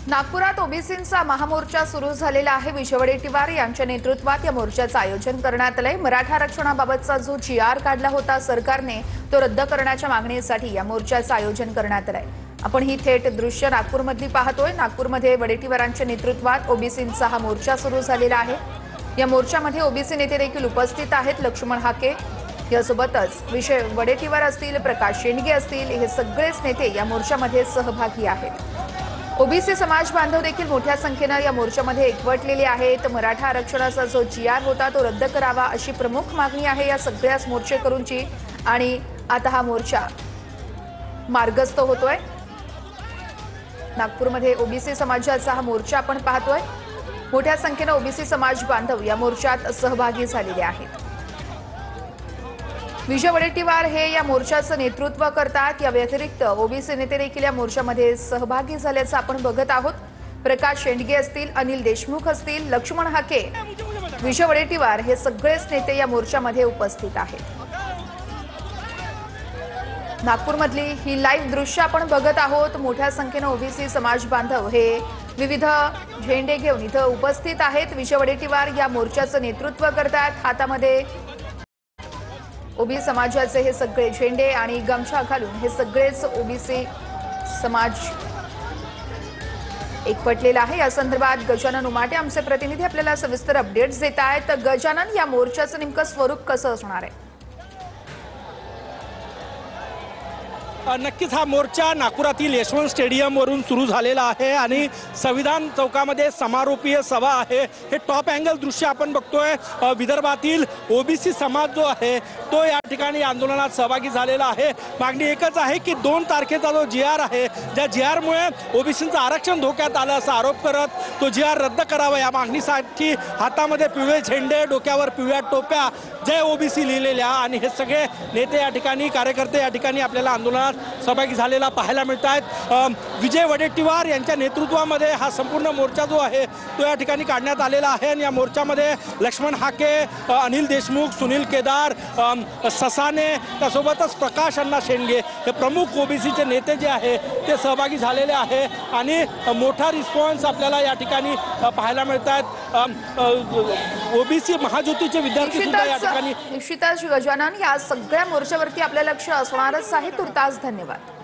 नागपुरात ओबीसींचा महामोर्चा सुरू झालेला आहे। विजय वडेट्टीवार यांच्या नेतृत्वात या मोर्चाचं आयोजन करण्यात आलंय। मराठा आरक्षणाबाबतचा जो GR काढला होता सरकारने तो रद्द करण्याच्या मागणीसाठी या मोर्चाचं आयोजन करण्यात आलंय। आपण ही थेट दृश्य नागपूरमधली पाहतोय। नागपूरमध्ये वडेट्टीवारांच्या नेतृत्वात ओबीसींचा हा मोर्चा सुरू झालेला आहे। या मोर्चामध्ये ओबीसी नेते देखील उपस्थित आहेत। लक्ष्मण हाके यासोबतच विजय वडेट्टीवार असतील, प्रकाश शेंडगे असतील, हे सगळेच नेते या मोर्चामध्ये सहभागी आहेत। ओबीसी समाज बांधव देखील मोठ्या संख्येने या मोर्चामध्ये एकवटलेले आहेत। मराठा आरक्षणाचा जो GR होता तो रद्द करावा अशी प्रमुख मागणी आहे या सगळ्याच मोर्चेकरूंची आणि आता हा मोर्चा मार्गस्थ होतोय। नागपूरमध्ये ओबीसी समाजाचा हा मोर्चा आपण पाहतोय। मोठ्या संख्येने ओबीसी समाज बांधव या मोर्चात सहभागी झालेले आहेत। विजय वडेट्टीवार हे या मोर्चाचं नेतृत्व करतात। या व्यतिरिक्त ओबीसी नेते देखील या मोर्चामध्ये सहभागी झाल्याचं आपण बघत आहोत। प्रकाश शेंडगे असतील, अनिल देशमुख असतील, लक्ष्मण हाके, विजय वडेट्टीवार हे सगळेच नेते या मोर्चामध्ये उपस्थित आहेत। नागपूरमधली ही लाईव्ह दृश्य आपण बघत आहोत। मोठ्या संख्येने ओबीसी समाज बांधव हे विविध झेंडे घेऊन इथं उपस्थित आहेत। विजय वडेट्टीवार या मोर्चाचं नेतृत्व करतात। हातामध्ये ओबीसी समाजाचे हे सगळे झेंडे आणि गमछा घालून हे सगळेच ओबीसी समाज एकवटलेला आहे। या संदर्भात गजानन उमाटे आमचे प्रतिनिधी आपल्याला सविस्तर अपडेट्स देत आहेत। गजानन, या मोर्चाचं नेमकं स्वरूप कसं असणार आहे? नक्कीच हा मोर्चा नागपुरातील यशवंत स्टेडियम वरून सुरू झालेला आहे आणि संविधान चौकामध्ये समारोपीय सभा आहे। हे टॉप अँगल दृश्य आपण बघतोय। विदर्भातील ओबीसी समाज जो आहे तो या ठिकाणी आंदोलनात सहभागी झालेला आहे। मागणी एकच आहे की 2 तारखेचा जो GR आहे, ज्या GR मुळे ओबीसींचं आरक्षण धोक्यात आलं असा आरोप करत तो GR रद्द करावा या मागणीसाठी हातामध्ये पिवळे झेंडे, डोक्यावर पिवळ्या टोप्या, जय ओबीसी लिहिलेल्या आणि हे सगळे नेते या ठिकाणी, कार्यकर्ते या ठिकाणी आपल्याला आंदोलनात सहभागी झालेला पाहायला मिळत आहेत। विजय वडेट्टीवार यांच्या नेतृत्वामध्ये हा संपूर्ण मोर्चा जो आहे तो या ठिकाणी काढण्यात आलेला आहे आणि या मोर्चामध्ये लक्ष्मण हाके, अनिल देशमुख, सुनील केदार, ससाने, त्यासोबतच प्रकाश अण्णा शेंडगे हे प्रमुख ओबीसीचे नेते जे आहे ते सहभागी झालेले आहे आणि मोठा रिस्पॉन्स आपल्याला या ठिकाणी पाहायला मिळत आहेत। ओबीसी महाज्योतीचे विद्यार्थी सुद्धा या ठिकाणी निश्चितच गजानन, या सगळ्या मोर्चावरती आपलं लक्ष असणारच आहे। तुर्तास धन्यवाद।